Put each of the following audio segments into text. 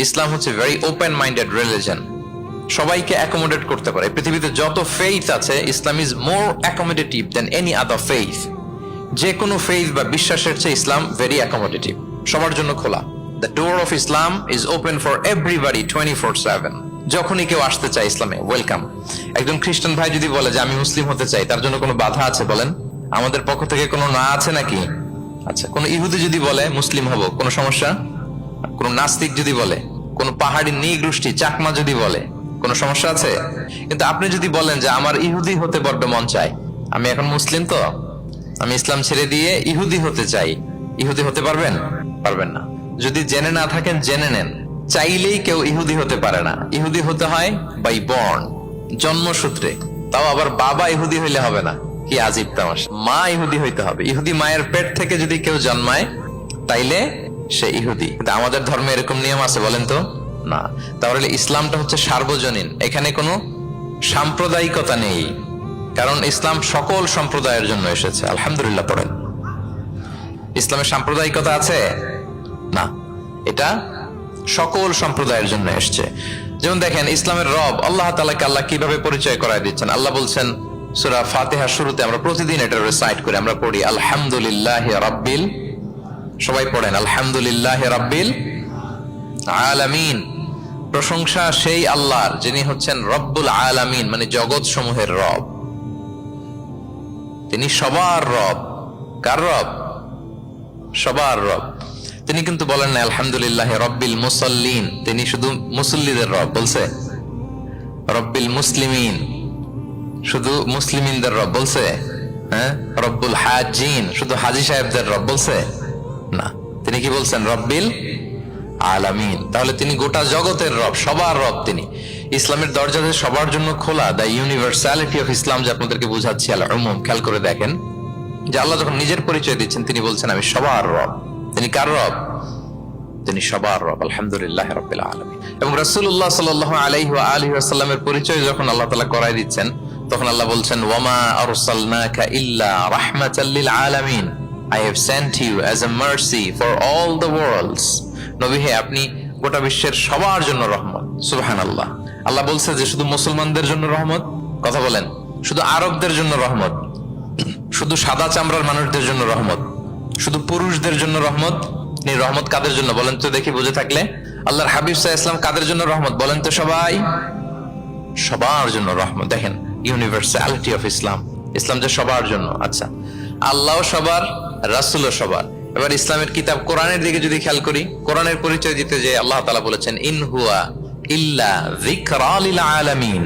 ইসলাম হচ্ছে very open minded religion, সবাইকে accommodate করতে পারে। পৃথিবীতে যত ফেইথ আছে, Islam is more accommodative than any other faith. যে কোনো ফেইথ বা বিশ্বাসের চেয়ে ইসলাম ভেরি অ্যাকোমোডেটিভ, সবার জন্য খোলা। The door of Islam is open for everybody 24/7। যখনই কেউ আসতে চায় ইসলামে, ওয়েলকাম। একজন খ্রিস্টান ভাই যদি বলে যে আমি মুসলিম হতে চাই, তার জন্য কোনো বাধা আছে বলেন? আমাদের পক্ষ থেকে কোনো না আছে নাকি? আচ্ছা, কোন ইহুদি যদি বলে মুসলিম হব, কোনো সমস্যা? কোন নাস্তিক যদি বলে, কোন পাহাড়ি নৃগোষ্ঠী চাকমা যদি বলে, কোনো সমস্যা আছে? কিন্তু আপনি যদি বলেন যে আমার ইহুদি হতে বড্ড মন চায়, আমি এখন মুসলিম তো, আমি ইসলাম ছেড়ে দিয়ে ইহুদি হতে চাই, ইহুদি হতে পারবেন? পারবেন না। যদি জেনে না থাকেন জেনে নেন, চাইলেই কেউ ইহুদি হতে পারে না। ইহুদি হতে হয় বাই বর্ন, জন্মসূত্রে। তাও আবার বাবা ইহুদি হইলে হবে না, কি আজীব তামাশা। মা ইহুদি হইতে হবে। ইহুদি মায়ের পেট থেকে যদি কেউ জন্মায় তাইলে সে ইহুদি। কিন্তু আমাদের ধর্মে এরকম নিয়ম আছে বলেন তো? না। তাহলে ইসলামটা হচ্ছে সার্বজনীন, এখানে কোনো সাম্প্রদায়িকতা নেই, কারণ ইসলাম সকল সম্প্রদায়ের জন্য এসেছে। আলহামদুলিল্লাহ পড়েন। ইসলামের সাম্প্রদায়িকতা আছে না, এটা সকল সম্প্রদায়ের জন্য এসছে। যেমন দেখেন, ইসলামের রব আল্লাহ তাআলাকে আল্লাহ কিভাবে পরিচয় করায় দিচ্ছেন। আল্লাহ বলছেন সূরা ফাতিহার শুরুতে, আমরা প্রতিদিন এটা রিসাইট করি, আমরা পড়ি আলহামদুলিল্লাহি রাব্বিল, সবাই পড়েন আলহামদুলিল্লাহি রাব্বিল আলামিন। প্রশংসা সেই আল্লাহর যিনি হচ্ছেন রব্বুল আলামিন, মানে জগৎ সমূহের রব। তিনি সবার রব। কার রব? সবার রব। তিনি কিন্তু বলেন না আলহামদুলিল্লাহ রব্বিল মুসাল্লিন, তিনি শুধু মুসল্লিদের রব বলছে। রব্বিল মুসলিমিন, শুধু মুসলিমিনদের রব বলছে। হ্যাঁ, রব্বুল হাজিন, শুধু হাজি সাহেবদের রব বলছে না। তিনি কি বলছেন? রব্বিল আলামিন। তাহলে তিনি গোটা জগতের রব, সবার রব তিনি। ইসলামের দরজা সবার জন্য খোলা। দ্য ইউনিভার্সালিটি অফ ইসলাম, যে আপনাদেরকে বুঝাচ্ছি আল উমুম, খেয়াল করে দেখেন যে আল্লাহ যখন নিজের পরিচয় দিচ্ছেন, তিনি বলছেন আমি সবার রব। তিনি কার রব? তিনি সবার রব। আলহামদুলিল্লাহ রাব্বিল আলামিন। এবং রাসূলুল্লাহ সাল্লাল্লাহু আলাইহি ওয়া আলিহি ওয়াসাল্লামের পরিচয় যখন আল্লাহ তাআলা করায় দিচ্ছেন, তখন আল্লাহ বলছেন ওয়ামা আরসালনাকা ইল্লা রাহমাতাল লিল আলামিন, I have sent you as a mercy for all the worlds. নবী হে, আপনি গোটা বিশ্বের সবার জন্য রহমত। সুবহানাল্লাহ। আল্লাহ বলছে যে শুধু মুসলমানদের জন্য রহমত? কথা বলেন। শুধু আরবদের জন্য রহমত? শুধু সাদা চামড়ার মানুষদের জন্য রহমত? শুধু পুরুষদের জন্য রহমত? এই রহমত কাদের জন্য বলেন তো দেখি, বুঝে থাকলে। আল্লাহর হাবিব সাল্লাল্লাহু আলাইহি ওয়াসাল্লাম কাদের জন্য রহমত বলেন তো সবাই? সবার জন্য রহমত। দেখেন ইউনিভার্সালিটি অফ ইসলাম, ইসলাম যে সবার জন্য। আচ্ছা, আল্লাহ সবার, রাসূলও সবার। এবার ইসলামের কিতাব কোরআনের দিকে যদি খেয়াল করি, কোরআনের পরিচয় দিতে যে আল্লাহ তাআলা বলেছেন ইন হুয়া ইল্লা যিকরা লিল আলামিন,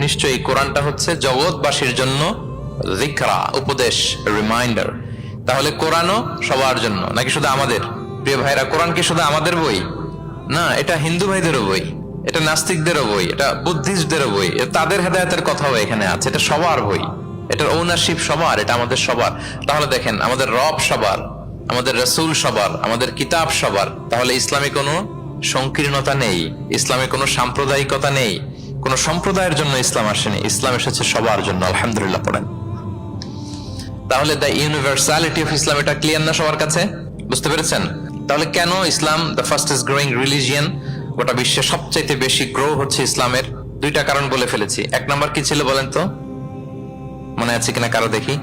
নিশ্চয়ই কোরআনটা হচ্ছে জগৎবাসীর জন্য যিকরা, উপদেশ, রিমাইন্ডার। তাহলে কোরআনও সবার জন্য নাকি শুধু আমাদের? প্রিয় ভাইরা, কোরআন কি শুধু আমাদের বই? না, এটা হিন্দু ভাইদেরও বই, এটা নাস্তিকদেরও বই, এটা বুদ্ধিস্টদেরও বই, তাদের হেদায়েতের কথাও এখানে আছে। এটা সবার বই, এটার ওনারশিপ সবার, এটা আমাদের সবার। তাহলে দেখেন, আমাদের রব সবার, আমাদের রাসূল সবার, আমাদের কিতাব সবার। তাহলে ইসলামে কোনো সংকীর্ণতা নেই, ইসলামে কোনো সাম্প্রদায়িকতা নেই, কোনো সম্প্রদায়ের জন্য ইসলাম আসেনি, ইসলাম এসেছে সবার জন্য। আলহামদুলিল্লাহ পড়েন। তাহলে দ্য ইউনিভার্সালিটি অফ ইসলাম, এটা ক্লিয়ার না সবার কাছে? বুঝতে পেরেছেন? তাহলে কেন ইসলাম দ্য ফাস্টেস্ট গ্রোয়িং রিলিজিয়ন? গোটা বিশ্বে সবচাইতে বেশি গ্রো হচ্ছে ইসলামের। দুইটা কারণ বলে ফেলেছি। এক নাম্বার কি ছিল বলেন তো? মনে আছে কিনা কারো দেখি?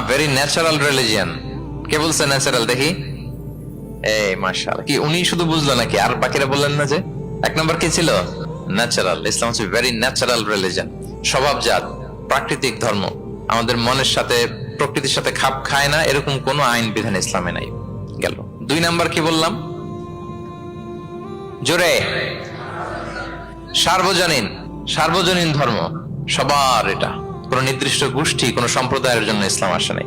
Very natural religion. কে বলছে ন্যাচারাল? দেখি। এই মাশাআল্লাহ, কি উনি শুধু বুঝলো নাকি? আর বাকিরা বললেন না যে? এক নাম্বার কি ছিল? ন্যাচারাল। ইসলাম হচ্ছে ভেরি ন্যাচারাল রিলিজিয়ন, স্বভাবজাত, প্রাকৃতিক ধর্ম। আমাদের মনের সাথে, প্রকৃতির সাথে খাপ খায় না, এরকম কোনো আইন বিধান ইসলামে নাই। গেল। দুই নাম্বার কি বললাম? জোরে। সার্বজনীন, সার্বজনীন ধর্ম, সবার। এটা কোন নির্দিষ্ট গোষ্ঠী, কোন সম্প্রদায়ের জন্য ইসলাম আসে নাই।